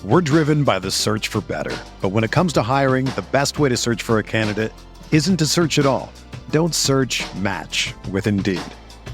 We're driven by the search for better. But when it comes to hiring, the best way to search for a candidate isn't to search at all. Don't search, match with Indeed.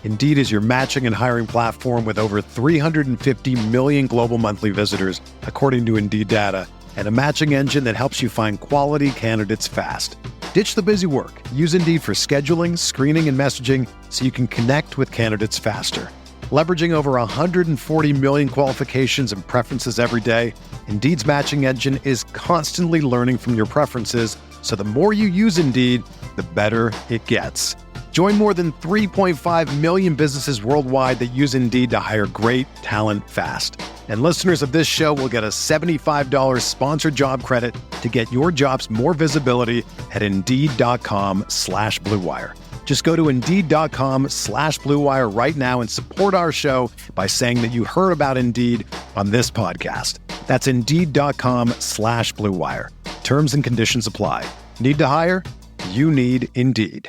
Indeed is your matching and hiring platform with over 350 million global monthly visitors, according to Indeed data, and a matching engine that helps you find quality candidates fast. Ditch the busy work. Use Indeed for scheduling, screening, and messaging so you can connect with candidates faster. Leveraging over 140 million qualifications and preferences every day, Indeed's matching engine is constantly learning from your preferences, so the more you use Indeed, the better it gets. Join more than 3.5 million businesses worldwide that use Indeed to hire great talent fast. And listeners of this show will get a $75 sponsored job credit to get your jobs more visibility at Indeed.com/Blue Wire. Just go to Indeed.com/Blue Wire right now and support our show by saying that you heard about Indeed on this podcast. That's Indeed.com/Blue Wire. Terms and conditions apply. Need to hire? You need Indeed.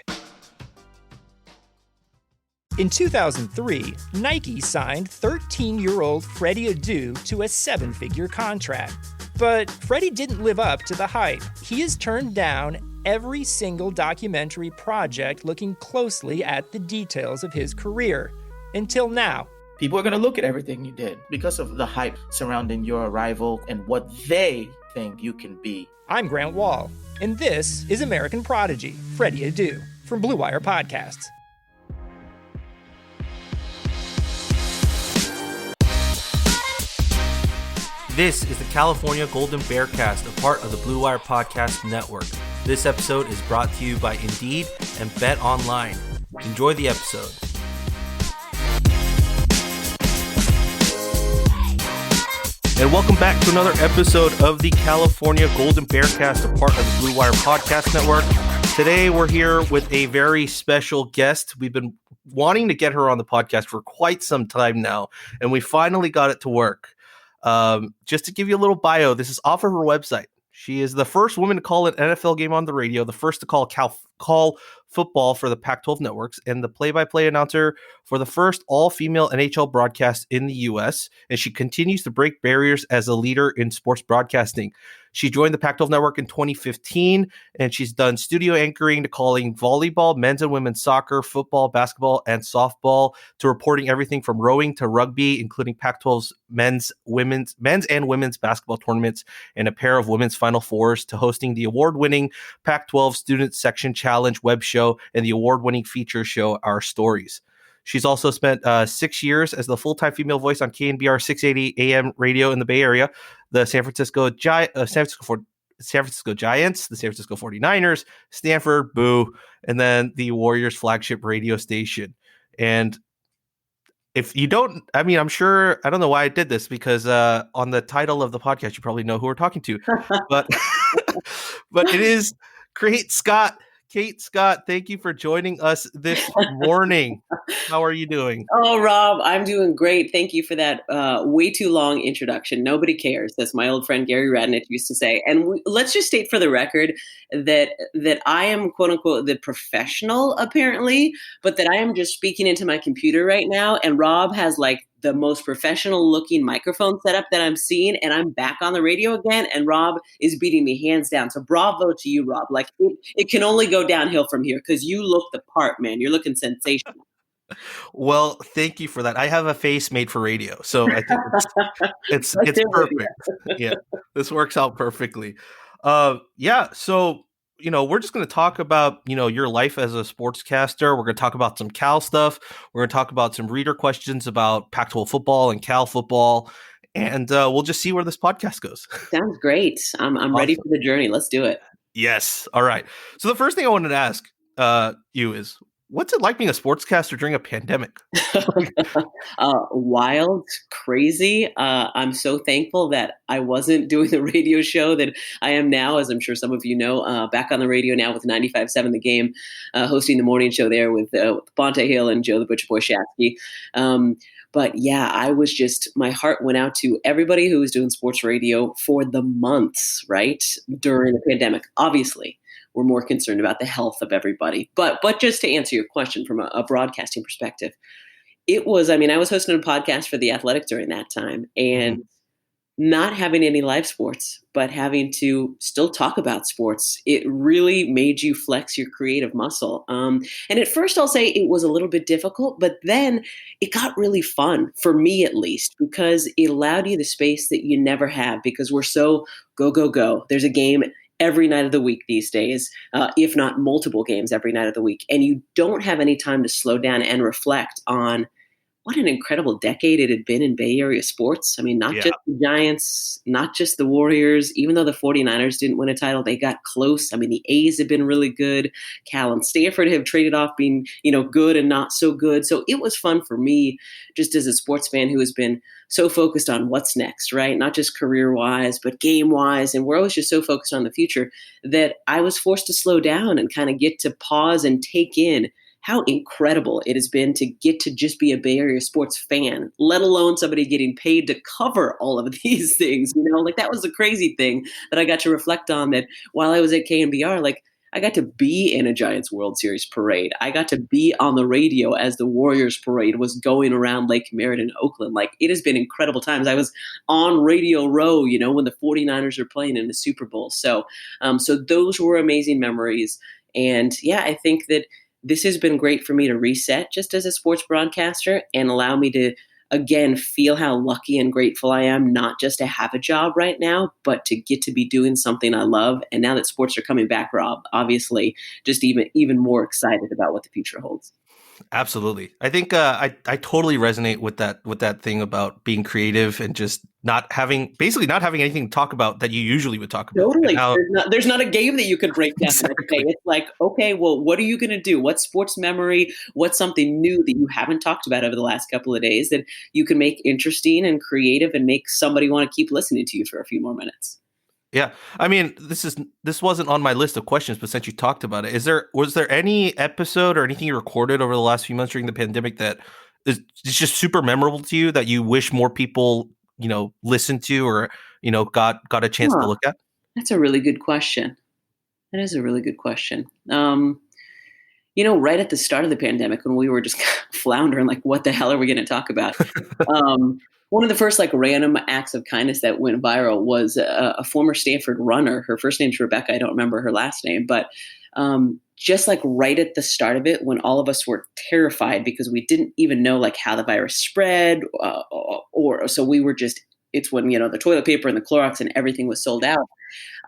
In 2003, Nike signed 13-year-old Freddie Adu to a 7-figure contract. But Freddie didn't live up to the hype. He has turned down every single documentary project looking closely at the details of his career. Until now. People are going to look at everything you did because of the hype surrounding your arrival and what they think you can be. I'm Grant Wall, and this is American Prodigy, Freddie Adu, from Blue Wire Podcasts. This is the California Golden Bearcast, a part of the Blue Wire Podcast Network. This episode is brought to you by Indeed and Bet Online. Enjoy the episode. And welcome back to another episode of the California Golden Bearcast, a part of the Blue Wire Podcast Network. Today we're here with a very special guest. We've been wanting to get her on the podcast for quite some time now, and we finally got it to work. Just to give you a little bio, this is off of her website. She is the first woman to call an NFL game on the radio, the first to call football for the Pac-12 networks, and the play-by-play announcer for the first all-female NHL broadcast in the U.S., and she continues to break barriers as a leader in sports broadcasting. She joined the Pac-12 network in 2015, and she's done studio anchoring to calling volleyball, men's and women's soccer, football, basketball, and softball, to reporting everything from rowing to rugby, including Pac-12's men's and women's basketball tournaments and a pair of women's Final Fours, to hosting the award-winning Pac-12 Student Section Challenge web show and the award-winning feature show Our Stories. She's also spent 6 years as the full-time female voice on KNBR 680 AM radio in the Bay Area, the San Francisco Giants, the San Francisco 49ers, Stanford, Boo, and then the Warriors flagship radio station. And if you don't, I mean, I'm sure, I don't know why I did this, because on the title of the podcast, you probably know who we're talking to, but it is Kate Scott. Kate Scott, thank you for joining us this morning. How are you doing? Oh, Rob, I'm doing great. Thank you for that way too long introduction. Nobody cares. That's my old friend Gary Radnich used to say. And let's just state for the record that I am, quote unquote, the professional, apparently, but that I am just speaking into my computer right now. And Rob has like the most professional looking microphone setup that I'm seeing, and I'm back on the radio again, and Rob is beating me hands down. So bravo to you, Rob. Like it can only go downhill from here, because you look the part, man. You're looking sensational. Well, thank you for that. I have a face made for radio, so I think it's perfect. Yeah, this works out perfectly. So we're just going to talk about, your life as a sportscaster. We're going to talk about some Cal stuff. We're going to talk about some reader questions about Pac-12 football and Cal football. And we'll just see where this podcast goes. Sounds great. I'm ready for the journey. Let's do it. Yes. All right. So the first thing I wanted to ask you is, what's it like being a sportscaster during a pandemic? Wild, crazy. I'm so thankful that I wasn't doing the radio show that I am now, as I'm sure some of you know, back on the radio now with 95.7 The Game, hosting the morning show there with Bonte Hill and Joe the Butcher Boy Shafsky. But yeah, my heart went out to everybody who was doing sports radio for the months, right, during the pandemic. Obviously, we're more concerned about the health of everybody. But just to answer your question from a broadcasting perspective, I was hosting a podcast for The Athletic during that time. And not having any live sports, but having to still talk about sports, it really made you flex your creative muscle. And at first, I'll say it was a little bit difficult, but then it got really fun, for me at least, because it allowed you the space that you never have, because we're so go, go, go. There's a game every night of the week these days, if not multiple games every night of the week. And you don't have any time to slow down and reflect on what an incredible decade it had been in Bay Area sports. I mean, not just the Giants, not just the Warriors. Even though the 49ers didn't win a title, they got close. I mean, the A's have been really good. Cal and Stanford have traded off being, good and not so good. So it was fun for me, just as a sports fan who has been so focused on what's next, right? Not just career-wise, but game-wise. And we're always just so focused on the future that I was forced to slow down and kind of get to pause and take in how incredible it has been to get to just be a Bay Area sports fan, let alone somebody getting paid to cover all of these things. Like that was the crazy thing that I got to reflect on, that while I was at KNBR, like I got to be in a Giants World Series parade. I got to be on the radio as the Warriors parade was going around Lake Merritt in Oakland. Like it has been incredible times. I was on Radio Row, when the 49ers are playing in the Super Bowl. So those were amazing memories. And yeah, I think that this has been great for me to reset just as a sports broadcaster and allow me to, again, feel how lucky and grateful I am, not just to have a job right now, but to get to be doing something I love. And now that sports are coming back, Rob, obviously just even more excited about what the future holds. Absolutely. I think I totally resonate with that thing about being creative and just not having anything to talk about that you usually would talk about. Totally. There's not a game that you could break down. Exactly. Okay. It's like, okay, well, what are you going to do? What sports memory? What's something new that you haven't talked about over the last couple of days that you can make interesting and creative and make somebody want to keep listening to you for a few more minutes? Yeah. I mean, this wasn't on my list of questions, but since you talked about it, was there any episode or anything you recorded over the last few months during the pandemic that is just super memorable to you that you wish more people, listened to or, got a chance to look at? That's a really good question. That is a really good question. Right at the start of the pandemic when we were just floundering, like, what the hell are we going to talk about? One of the first random acts of kindness that went viral was a former Stanford runner. Her first name's Rebecca. I don't remember her last name, but just right at the start of it, when all of us were terrified because we didn't even know how the virus spread, so we were it's when the toilet paper and the Clorox and everything was sold out.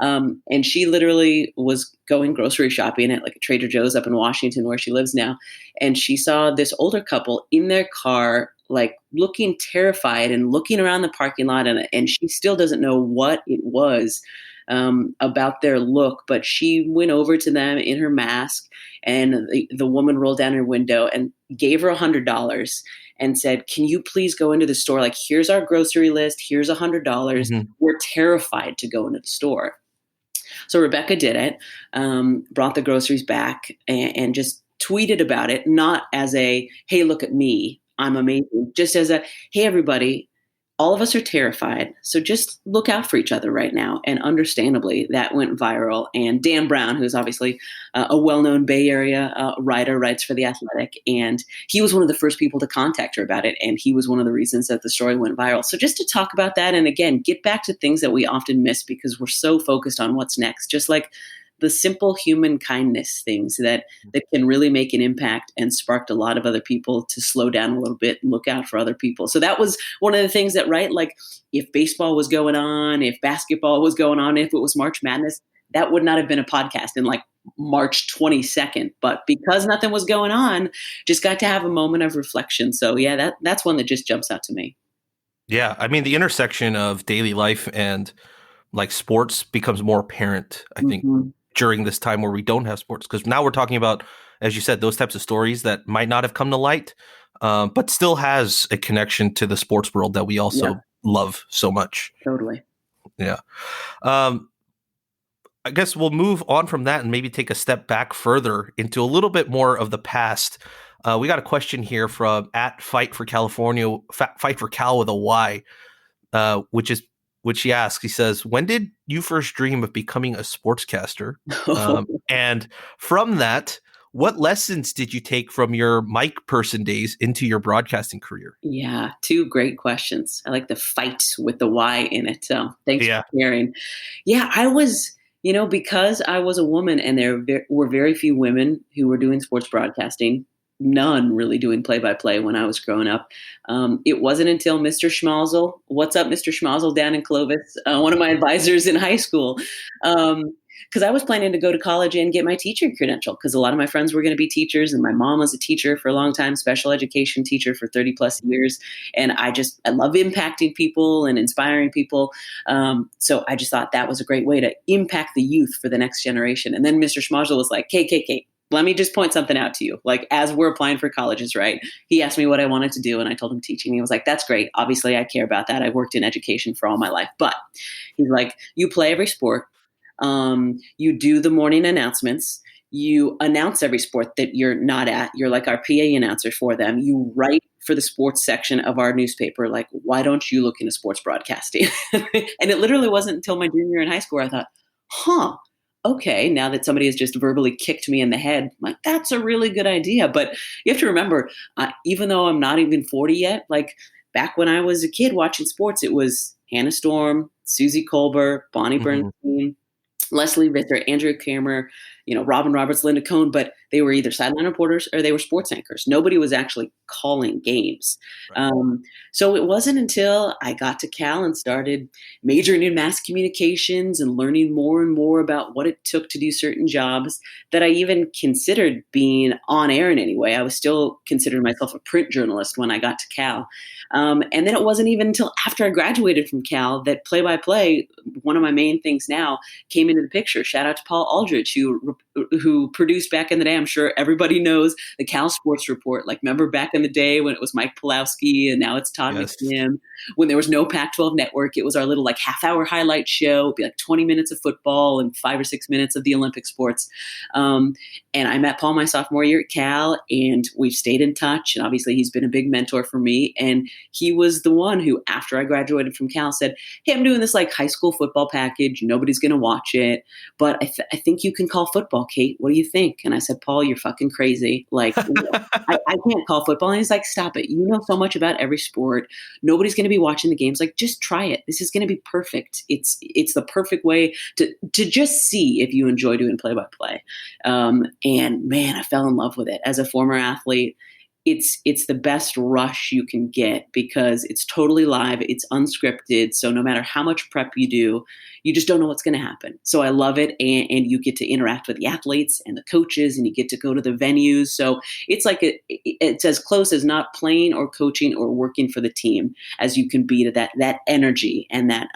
And she literally was going grocery shopping at a Trader Joe's up in Washington where she lives now. And she saw this older couple in their car, looking terrified and looking around the parking lot. And she still doesn't know what it was about their look, but she went over to them in her mask, and the woman rolled down her window and gave her $100 and said, "Can you please go into the store? Here's our grocery list. Here's $100. Mm-hmm. We're terrified to go into the store." So Rebecca did it, brought the groceries back and just tweeted about it, not as a, "Hey, look at me, I'm amazing," just as a, "Hey, everybody, all of us are terrified. So just look out for each other right now." And understandably, that went viral. And Dan Brown, who's obviously a well-known Bay Area writer, writes for The Athletic. And he was one of the first people to contact her about it. And he was one of the reasons that the story went viral. So just to talk about that, and again, get back to things that we often miss because we're so focused on what's next, just like the simple human kindness things that can really make an impact and sparked a lot of other people to slow down a little bit and look out for other people. So that was one of the things that, right, if baseball was going on, if basketball was going on, if it was March Madness, that would not have been a podcast in March 22nd. But because nothing was going on, just got to have a moment of reflection. So yeah, that's one that just jumps out to me. Yeah. I mean, the intersection of daily life and sports becomes more apparent, I think, during this time where we don't have sports, because now we're talking about, as you said, those types of stories that might not have come to light, but still has a connection to the sports world that we also love so much. Totally. Yeah. I guess we'll move on from that and maybe take a step back further into a little bit more of the past. We got a question here from @Fight for California, Fight for Cal with a Y, which he asks, he says, "When did you first dream of becoming a sportscaster? And from that, What lessons did you take from your mic person days into your broadcasting career? Yeah, two great questions. I like the fight with the Y in it. So thanks for sharing. Yeah, I was, because I was a woman and were very few women who were doing sports broadcasting, none really doing play-by-play when I was growing up. It wasn't until Mr. Schmalzel, what's up, Mr. Schmalzel down in Clovis, one of my advisors in high school, because I was planning to go to college and get my teaching credential because a lot of my friends were going to be teachers and my mom was a teacher for a long time, special education teacher for 30 plus years. And I love impacting people and inspiring people. So I just thought that was a great way to impact the youth for the next generation. And then Mr. Schmarzel was like, Kate, let me just point something out to you. Like, as we're applying for colleges, right? He asked me what I wanted to do and I told him teaching. He was like, that's great. Obviously I care about that. I worked in education for all my life, but he's like, you play every sport. You do the morning announcements. You announce every sport that you're not at. You're like our PA announcer for them. You write for the sports section of our newspaper. Like, why don't you look into sports broadcasting? And it literally wasn't until my junior year in high school where I thought, okay, now that somebody has just verbally kicked me in the head, like, that's a really good idea. But you have to remember, even though I'm not even 40 yet, like back when I was a kid watching sports, it was Hannah Storm, Susie Colbert, Bonnie Bernstein, Leslie Visser, Andrew Kramer, Robin Roberts, Linda Cohn, but they were either sideline reporters or they were sports anchors. Nobody was actually calling games. Right. So it wasn't until I got to Cal and started majoring in mass communications and learning more and more about what it took to do certain jobs that I even considered being on air in any way. I was still considering myself a print journalist when I got to Cal. And then it wasn't even until after I graduated from Cal that play-by-play, one of my main things now, came into the picture. Shout out to Paul Aldrich, who produced back in the day. I'm sure everybody knows the Cal Sports Report. Like, remember back in the day when it was Mike Pulowski and now it's Todd McKim, when there was no Pac-12 network, it was our little half-hour highlight show. It'd be 20 minutes of football and 5 or 6 minutes of the Olympic sports. And I met Paul my sophomore year at Cal, and we've stayed in touch. And obviously he's been a big mentor for me. And he was the one who, after I graduated from Cal, said, hey, I'm doing this high school football package. Nobody's going to watch it, but I think you can call football, Kate. What do you think? And I said, Paul, you're fucking crazy. I can't call football. And he's like, stop it. You know so much about every sport. Nobody's going to be watching the games. Just try it. This is going to be perfect. It's the perfect way to just see if you enjoy doing play-by-play. And man, I fell in love with it. As a former athlete, it's the best rush you can get because it's totally live. It's unscripted. So no matter how much prep you do, you just don't know what's going to happen. So I love it. And you get to interact with the athletes and the coaches, and you get to go to the venues. So it's it's as close as not playing or coaching or working for the team as you can be to that energy and that,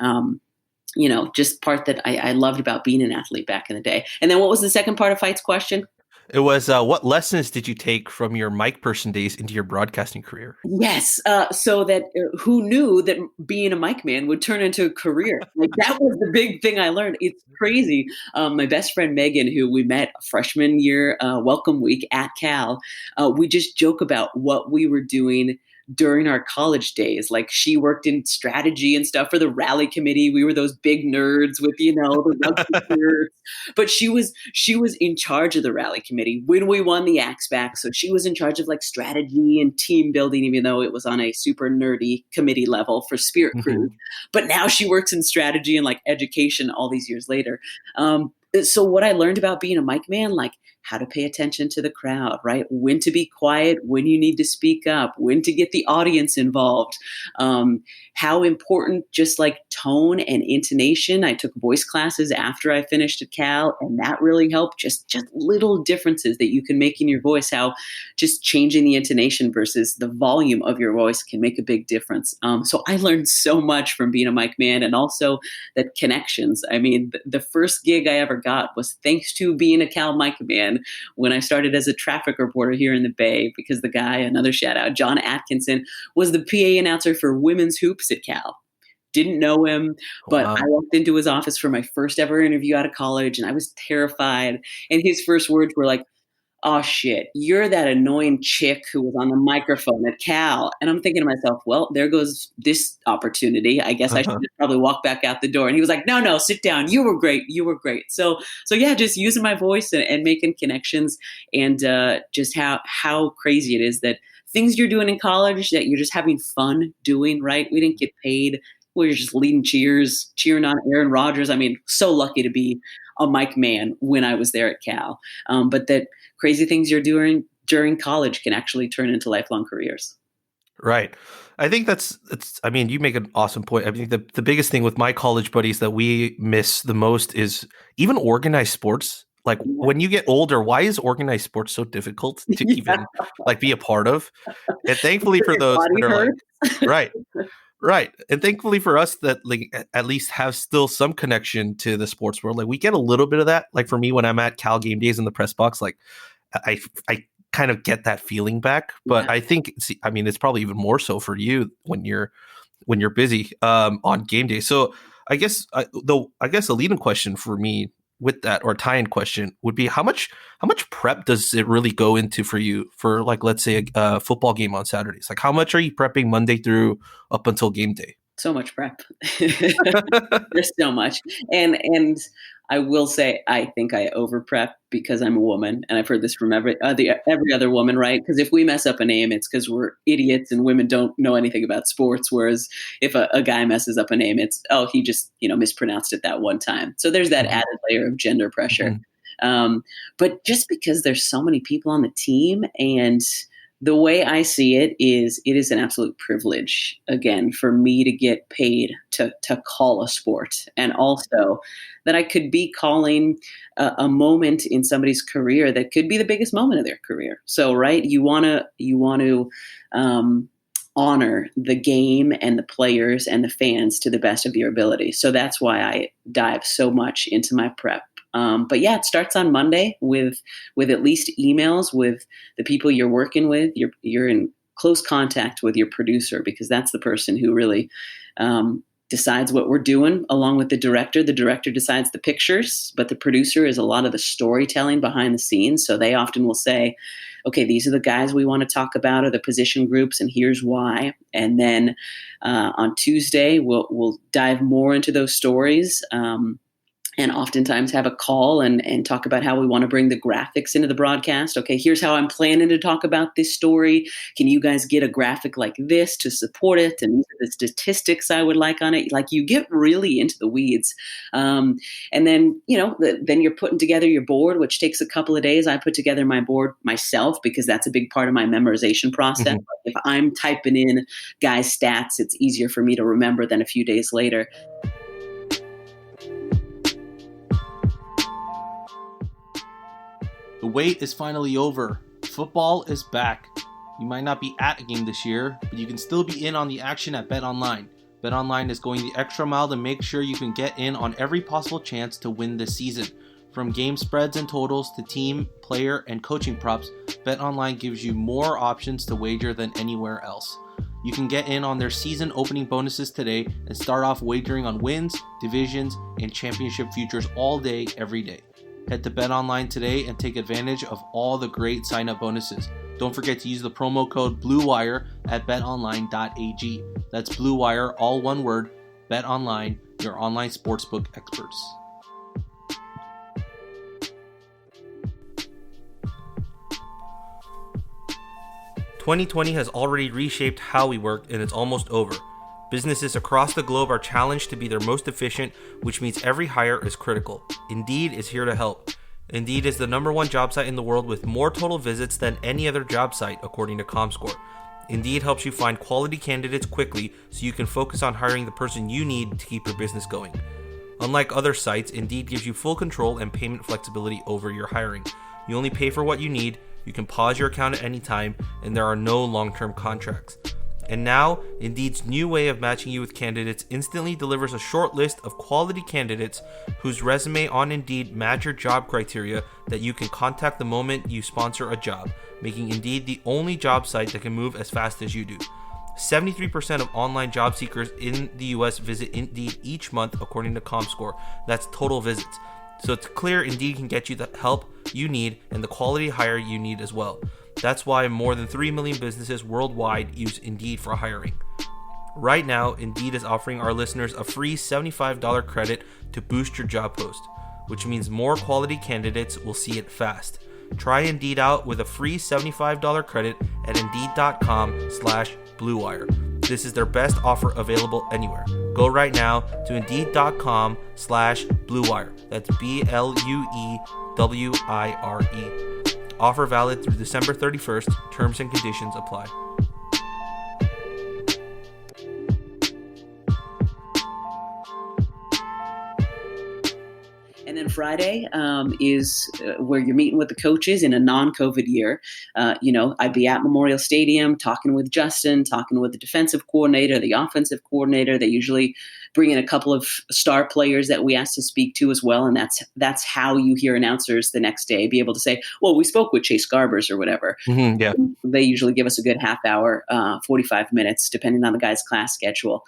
just part that I loved about being an athlete back in the day. And then what was the second part of Fight's question? It was, what lessons did you take from your mic person days into your broadcasting career? Yes. So that who knew that being a mic man would turn into a career? That was the big thing I learned. It's crazy. My best friend, Megan, who we met freshman year welcome week at Cal, we just joke about what we were doing during our college days. She worked in strategy and stuff for the rally committee. We were those big nerds with, the rugby shirts. But she was in charge of the rally committee when we won the Axe back. So she was in charge of strategy and team building, even though it was on a super nerdy committee level for Spirit Crew. But now she works in strategy and education all these years later. So what I learned about being a mic man, how to pay attention to the crowd, right? When to be quiet, when you need to speak up, when to get the audience involved, how important just tone and intonation. I took voice classes after I finished at Cal, and that really helped. Just little differences that you can make in your voice, how just changing the intonation versus the volume of your voice can make a big difference. So I learned so much from being a mic man, and also the connections. I mean, the first gig I ever got was thanks to being a Cal mic man when I started as a traffic reporter here in the Bay, because the guy, another shout out, John Atkinson, was the PA announcer for women's hoops at Cal. Didn't know him, but wow. I walked into his office for my first ever interview out of college, and I was terrified. And his first words were oh shit, you're that annoying chick who was on the microphone at Cal. And I'm thinking to myself, well, there goes this opportunity. I guess I should probably walk back out the door. And he was like, no, sit down. You were great. So yeah, just using my voice and making connections, and just how crazy it is that things you're doing in college that you're just having fun doing, right? We didn't get paid. We were just leading cheers, cheering on Aaron Rodgers. I mean, so lucky to be a mic man when I was there at Cal. But that crazy things you're doing during college can actually turn into lifelong careers. Right. I think I mean, you make an awesome point. I think the biggest thing with my college buddies that we miss the most is even organized sports. Like when you get older, why is organized sports so difficult to even like be a part of? And thankfully for those that are like, right. And thankfully for us that like at least have still some connection to the sports world. Like we get a little bit of that. Like for me, when I'm at Cal game days in the press box, like I kind of get that feeling back. But I think, it's probably even more so for you when you're busy on game day. So I guess a leading question for me with that, or tie-in question, would be how much prep does it really go into for you for, like, let's say a football game on Saturdays? Like how much are you prepping Monday through up until game day? So much prep. There's so much. And I will say, I think I over prep because I'm a woman, and I've heard this from every other woman, right? Because if we mess up a name, it's because we're idiots and women don't know anything about sports. Whereas if a guy messes up a name, it's, oh, he just, mispronounced it that one time. So there's that added layer of gender pressure. But just because there's so many people on the team, and the way I see it is an absolute privilege, again, for me to get paid to call a sport, and also that I could be calling a moment in somebody's career that could be the biggest moment of their career. So, right, you want to honor the game and the players and the fans to the best of your ability. So that's why I dive so much into my prep. But yeah, it starts on Monday with at least emails with the people you're working with. You're in close contact with your producer, because that's the person who really decides what we're doing, along with the director. The director decides the pictures, but the producer is a lot of the storytelling behind the scenes. So they often will say, okay, these are the guys we want to talk about, or the position groups, and here's why. And then on Tuesday, we'll dive more into those stories. And oftentimes have a call and talk about how we want to bring the graphics into the broadcast. Okay, here's how I'm planning to talk about this story. Can you guys get a graphic like this to support it? And these are the statistics I would like on it. Like, you get really into the weeds. And then, then you're putting together your board, which takes a couple of days. I put together my board myself because that's a big part of my memorization process. Mm-hmm. If I'm typing in guys' stats, it's easier for me to remember than a few days later. The wait is finally over. Football is back. You might not be at a game this year, but you can still be in on the action at BetOnline. BetOnline is going the extra mile to make sure you can get in on every possible chance to win this season. From game spreads and totals to team, player, and coaching props, BetOnline gives you more options to wager than anywhere else. You can get in on their season opening bonuses today and start off wagering on wins, divisions, and championship futures all day, every day. Head to BetOnline today and take advantage of all the great sign-up bonuses. Don't forget to use the promo code BLUEWIRE at betonline.ag. That's BLUEWIRE, all one word. BetOnline, your online sportsbook experts. "2020 has already reshaped how we work, and it's almost over. Businesses across the globe are challenged to be their most efficient, which means every hire is critical. Indeed is here to help. Indeed is the #1 job site in the world with more total visits than any other job site, according to Comscore. Indeed helps you find quality candidates quickly so you can focus on hiring the person you need to keep your business going. Unlike other sites, Indeed gives you full control and payment flexibility over your hiring. You only pay for what you need, you can pause your account at any time, and there are no long-term contracts. And now, Indeed's new way of matching you with candidates instantly delivers a short list of quality candidates whose resume on Indeed match your job criteria that you can contact the moment you sponsor a job, making Indeed the only job site that can move as fast as you do. 73% of online job seekers in the US visit Indeed each month, according to Comscore. That's total visits. So it's clear Indeed can get you the help you need and the quality hire you need as well. That's why more than 3 million businesses worldwide use Indeed for hiring. Right now, Indeed is offering our listeners a free $75 credit to boost your job post, which means more quality candidates will see it fast. Try Indeed out with a free $75 credit at Indeed.com/BlueWire. This is their best offer available anywhere. Go right now to Indeed.com/BlueWire. That's BLUEWIRE. Offer valid through December 31st. Terms and conditions apply. And then Friday is where you're meeting with the coaches in a non-COVID year. I'd be at Memorial Stadium talking with Justin, talking with the defensive coordinator, the offensive coordinator. They usually bring in a couple of star players that we ask to speak to as well. And that's how you hear announcers the next day be able to say, well, we spoke with Chase Garbers or whatever. Mm-hmm, yeah. They usually give us a good half hour, 45 minutes, depending on the guy's class schedule.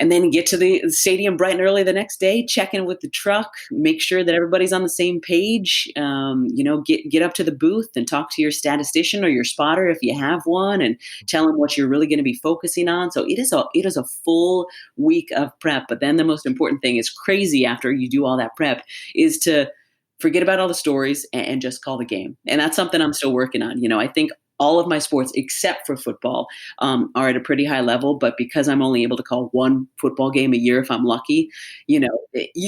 And then get to the stadium bright and early the next day, check in with the truck, make sure that everybody's on the same page, get up to the booth and talk to your statistician or your spotter if you have one and tell them what you're really going to be focusing on. So it is a full week of prep. But then the most important thing is crazy after you do all that prep is to forget about all the stories and just call the game. And that's something I'm still working on. I think all of my sports, except for football, are at a pretty high level. But because I'm only able to call one football game a year, if I'm lucky, you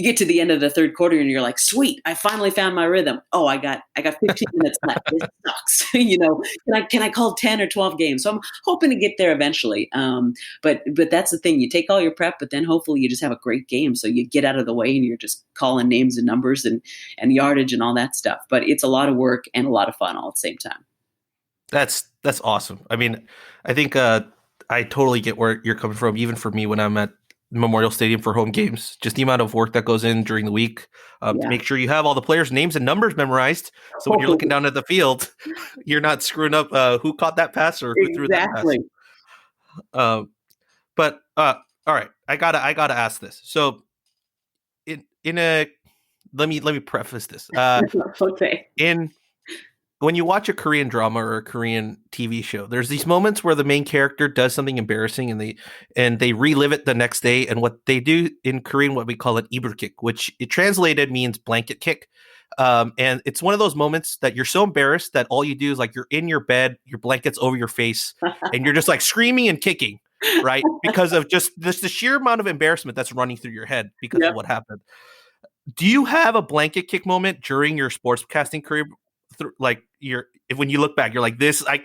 get to the end of the third quarter and you're like, sweet, I finally found my rhythm. Oh, I got 15 minutes left. This sucks. Can I call 10 or 12 games? So I'm hoping to get there eventually. But that's the thing. You take all your prep, but then hopefully you just have a great game. So you get out of the way and you're just calling names and numbers and yardage and all that stuff. But it's a lot of work and a lot of fun all at the same time. That's awesome. I mean, I think I totally get where you're coming from. Even for me, when I'm at Memorial Stadium for home games, just the amount of work that goes in during the week to make sure you have all the players' names and numbers memerized. So when you're looking down at the field, you're not screwing up who caught that pass or who threw that pass. But all right, I gotta ask this. So let me preface this. Okay. When you watch a Korean drama or a Korean TV show, there's these moments where the main character does something embarrassing and they relive it the next day. And what they do in Korean, what we call an i불 kick, which it translated means blanket kick. And it's one of those moments that you're so embarrassed that all you do is like you're in your bed, your blanket's over your face, and you're just like screaming and kicking, right? Because of just the sheer amount of embarrassment that's running through your head because of what happened. Do you have a blanket kick moment during your sportscasting career? Like when you look back, you're like, this, I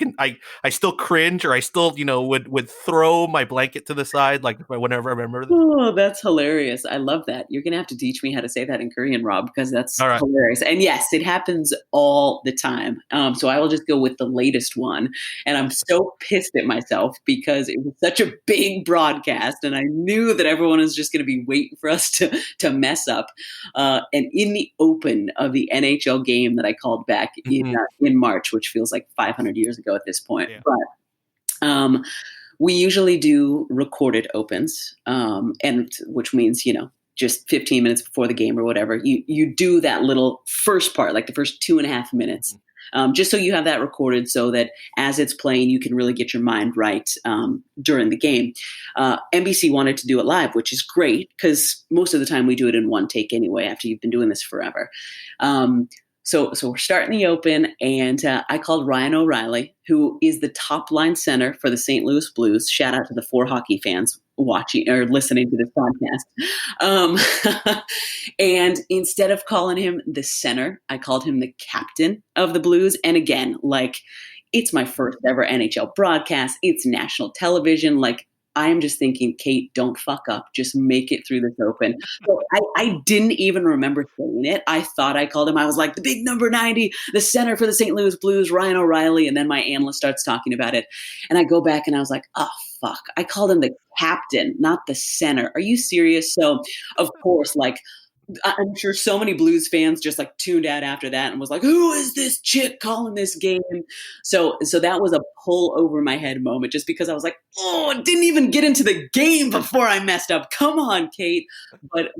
still cringe, or I still, would throw my blanket to the side, like whenever I remember this. Oh, that's hilarious. I love that. You're going to have to teach me how to say that in Korean, Rob, because that's hilarious. And yes, it happens all the time. So I will just go with the latest one. And I'm so pissed at myself because it was such a big broadcast and I knew that everyone was just going to be waiting for us to mess up. And in the open of the NHL game that I called back in March, which feels like 500 years ago at this point. Yeah. But we usually do recorded opens, and which means, just 15 minutes before the game or whatever, you do that little first part, like the first 2.5 minutes, just so you have that recorded so that as it's playing, you can really get your mind right during the game. NBC wanted to do it live, which is great because most of the time we do it in one take anyway, after you've been doing this forever. So we're starting the open, and I called Ryan O'Reilly, who is the top line center for the St. Louis Blues. Shout out to the 4 hockey fans watching or listening to this podcast. And instead of calling him the center, I called him the captain of the Blues. And again, it's my first ever NHL broadcast. It's national television. I'm just thinking, Kate, don't fuck up. Just make it through this open. So I didn't even remember saying it. I thought I called him. I was like, the big number 90, the center for the St. Louis Blues, Ryan O'Reilly. And then my analyst starts talking about it. And I go back and I was like, oh, fuck. I called him the captain, not the center. Are you serious? So, of course, I'm sure so many Blues fans just tuned out after that and was like, who is this chick calling this game? So that was a pull over my head moment just because I was like, oh, it didn't even get into the game before I messed up. Come on, Kate. But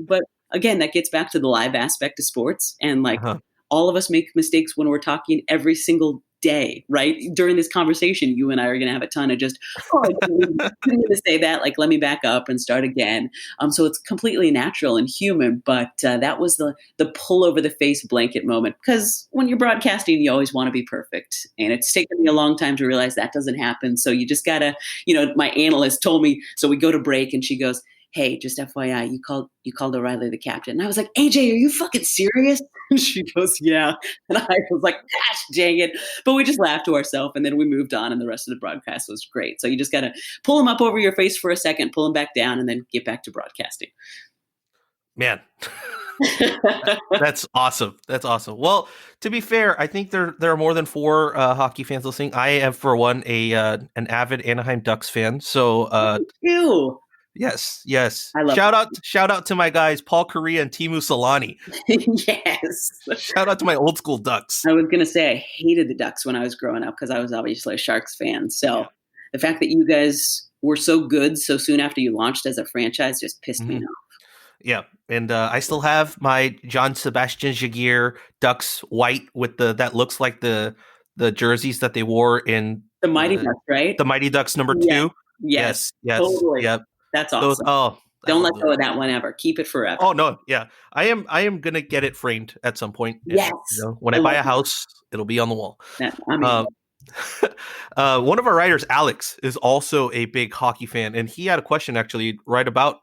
again, that gets back to the live aspect of sports. And like Uh-huh. all of us make mistakes when we're talking every single day, right? During this conversation, you and I are going to have a ton of just, oh, I didn't mean to say that. Like, let me back up and start again. So it's completely natural and human, but that was the pull over the face blanket moment. Because when you're broadcasting, you always want to be perfect. And it's taken me a long time to realize that doesn't happen. So you just got to, my analyst told me, so we go to break and she goes, hey, just FYI, you called O'Reilly the captain. And I was like, AJ, are you fucking serious? She goes, yeah. And I was like, gosh, dang it. But we just laughed to ourselves and then we moved on and the rest of the broadcast was great. So you just got to pull them up over your face for a second, pull them back down and then get back to broadcasting. Man, that's awesome. That's awesome. Well, to be fair, I think there are more than 4 hockey fans listening. I am, for one, an avid Anaheim Ducks fan. So, Ew. yes. I love Shout out to my guys, Paul Correa and Timu Solani. Yes. Shout out to my old school Ducks. I was going to say I hated the Ducks when I was growing up because I was obviously a Sharks fan. So the fact that you guys were so good so soon after you launched as a franchise just pissed me off. Yeah, and I still have my John Sebastian Jaguar Ducks white with that looks like the jerseys that they wore in the Mighty Ducks, right? The Mighty Ducks number 2. Yes. Totally. Yep. That's awesome. Don't let go of that one ever. Keep it forever. Oh no, yeah. I am gonna get it framed at some point. Yes. And, when I buy a house, it'll be on the wall. Yeah, one of our writers, Alex, is also a big hockey fan, and he had a question actually right about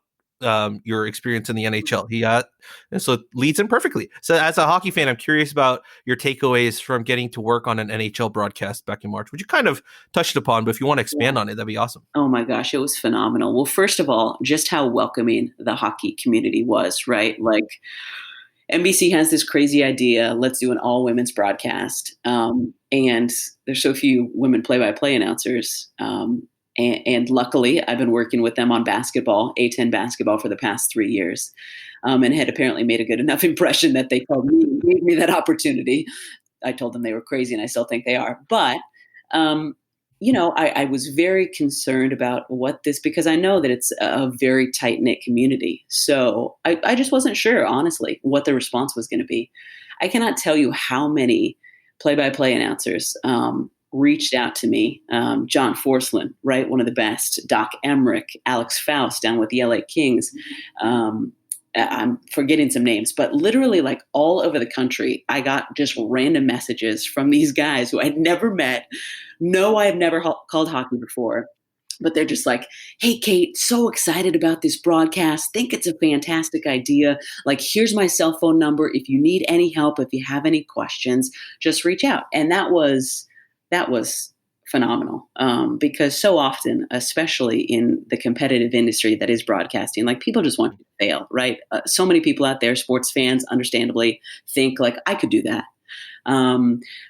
your experience in the NHL. And so it leads in perfectly. So as a hockey fan, I'm curious about your takeaways from getting to work on an NHL broadcast back in March, which you kind of touched upon, but if you want to expand on it, that'd be awesome. Oh my gosh, it was phenomenal. Well, first of all, just how welcoming the hockey community was, right? Like NBC has this crazy idea, let's do an all women's broadcast. And there's so few women play-by-play announcers. And luckily, I've been working with them on basketball, A10 basketball, for the past 3 years, and had apparently made a good enough impression that they called me and gave me that opportunity. I told them they were crazy, and I still think they are. But, I was very concerned about because I know that it's a very tight-knit community. So I just wasn't sure, honestly, what the response was going to be. I cannot tell you how many play-by-play announcers reached out to me. John Forslund, right? One of the best. Doc Emmerich, Alex Faust down with the LA Kings. I'm forgetting some names, but literally like all over the country, I got just random messages from these guys who I'd never met. No, I've never called hockey before. But they're just like, hey, Kate, so excited about this broadcast. Think it's a fantastic idea. Like, here's my cell phone number. If you need any help, if you have any questions, just reach out. And that was phenomenal, because so often, especially in the competitive industry that is broadcasting, like people just want you to fail, right? So many people out there, sports fans, understandably, think like I could do that.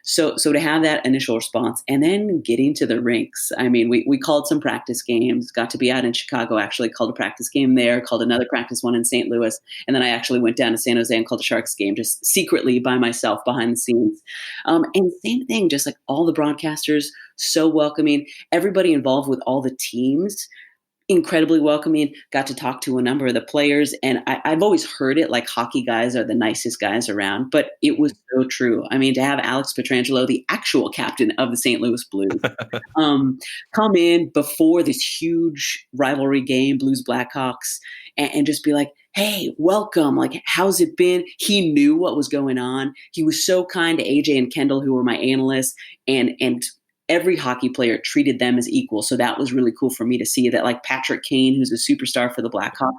So to have that initial response and then getting to the rinks, I mean, we called some practice games, got to be out in Chicago, actually called a practice game there, called another practice one in St. Louis. And then I actually went down to San Jose and called a Sharks game just secretly by myself behind the scenes. And same thing, just like all the broadcasters, so welcoming, everybody involved with all the teams, incredibly welcoming. Got to talk to a number of the players, and I've always heard it like hockey guys are the nicest guys around, but it was so true. I mean, to have Alex Pietrangelo, the actual captain of the St. Louis Blues, come in before this huge rivalry game, Blues Blackhawks, and just be like, hey, welcome. Like, how's it been? He knew what was going on. He was so kind to AJ and Kendall, who were my analysts, and every hockey player treated them as equal. So that was really cool for me to see that, like Patrick Kane, who's a superstar for the Blackhawks,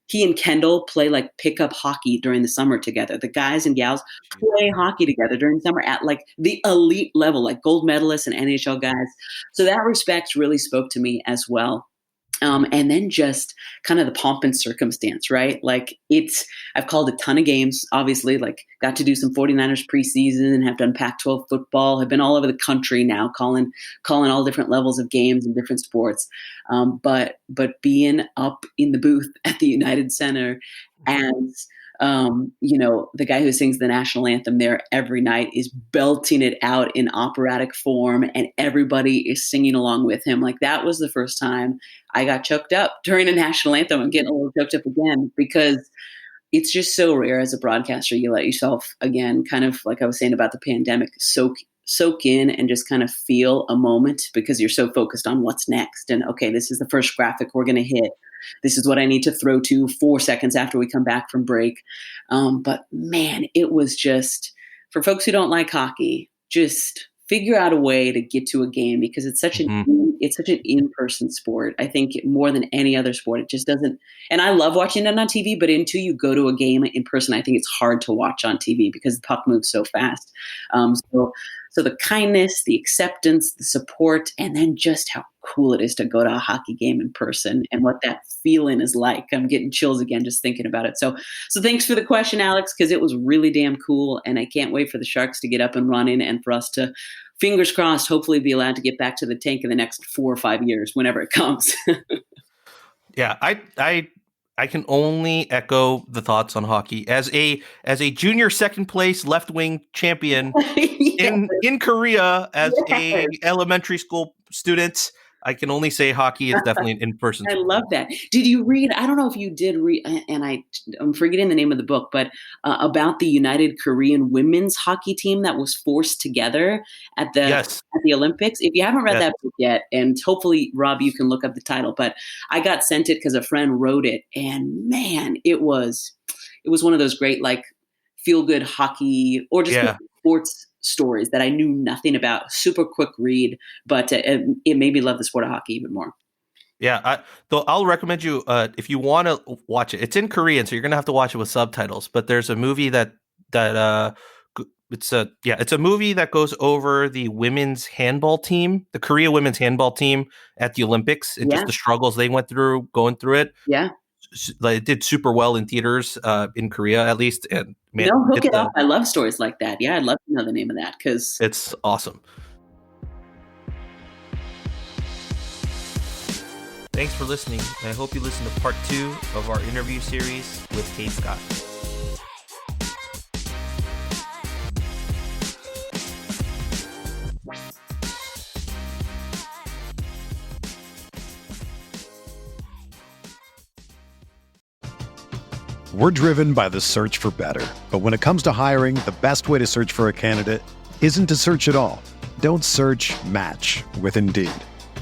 he and Kendall play like pickup hockey during the summer together. The guys and gals play hockey together during the summer at like the elite level, like gold medalists and NHL guys. So that respect really spoke to me as well. And then just kind of the pomp and circumstance, right? Like I've called a ton of games, obviously, like got to do some 49ers preseason and have done Pac-12 football, have been all over the country now calling all different levels of games and different sports. But being up in the booth at the United Center and the guy who sings the national anthem there every night is belting it out in operatic form and everybody is singing along with him. Like that was the first time I got choked up during a national anthem. I'm getting a little choked up again because it's just so rare as a broadcaster. You let yourself, again, kind of like I was saying about the pandemic, soak in and just kind of feel a moment, because you're so focused on what's next. And okay, this is the first graphic we're going to hit. This is what I need to throw to 4 seconds after we come back from break. But man, it was just, for folks who don't like hockey, just figure out a way to get to a game, because it's such an in-person sport. I think more than any other sport, it just doesn't. And I love watching it on TV, but until you go to a game in person, I think it's hard to watch on TV because the puck moves so fast. So the kindness, the acceptance, the support, and then just how cool it is to go to a hockey game in person and what that feeling is like. I'm getting chills again just thinking about it. So thanks for the question, Alex, because it was really damn cool. And I can't wait for the Sharks to get up and running and for us to, fingers crossed, hopefully be allowed to get back to the tank in the next 4 or 5 years, whenever it comes. Yeah, I can only echo the thoughts on hockey. As a junior second place left wing champion in Korea, as a elementary school student, I can only say hockey is definitely an in-person sport. I love that. Did you read, I don't know if you did read, and I'm forgetting the name of the book, but about the United Korean women's hockey team that was forced together at the Olympics? If you haven't read that book yet, and hopefully, Rob, you can look up the title, but I got sent it because a friend wrote it, and man, it was one of those great, like, feel-good hockey or just sports stories that I knew nothing about. Super quick read, but it made me love the sport of hockey even more. Yeah, I'll recommend you if you want to watch it. It's in Korean, so you're gonna have to watch it with subtitles. But there's a movie it's a movie that goes over the women's handball team, the Korea women's handball team at the Olympics, and just the struggles they went through going through it. Yeah. It did super well in theaters in Korea, at least. And man, hook it up. I love stories like that. Yeah, I'd love to know the name of that because it's awesome. Thanks for listening. I hope you listen to part 2 of our interview series with Kate Scott. We're driven by the search for better. But when it comes to hiring, the best way to search for a candidate isn't to search at all. Don't search, match with Indeed.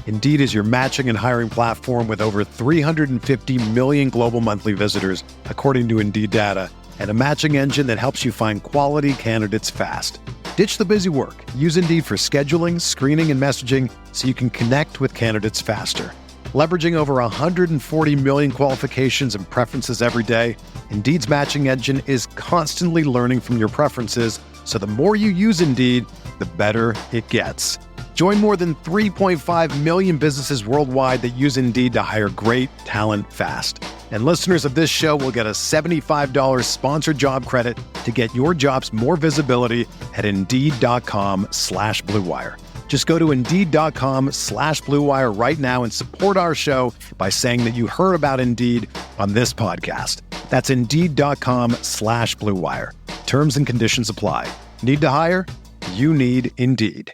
Indeed is your matching and hiring platform with over 350 million global monthly visitors, according to Indeed data, and a matching engine that helps you find quality candidates fast. Ditch the busy work. Use Indeed for scheduling, screening, and messaging so you can connect with candidates faster. Leveraging over 140 million qualifications and preferences every day, Indeed's matching engine is constantly learning from your preferences, so the more you use Indeed, the better it gets. Join more than 3.5 million businesses worldwide that use Indeed to hire great talent fast. And listeners of this show will get a $75 sponsored job credit to get your jobs more visibility at Indeed.com/Blue Wire. Just go to Indeed.com/Blue Wire right now and support our show by saying that you heard about Indeed on this podcast. That's Indeed.com/Blue Wire. Terms and conditions apply. Need to hire? You need Indeed.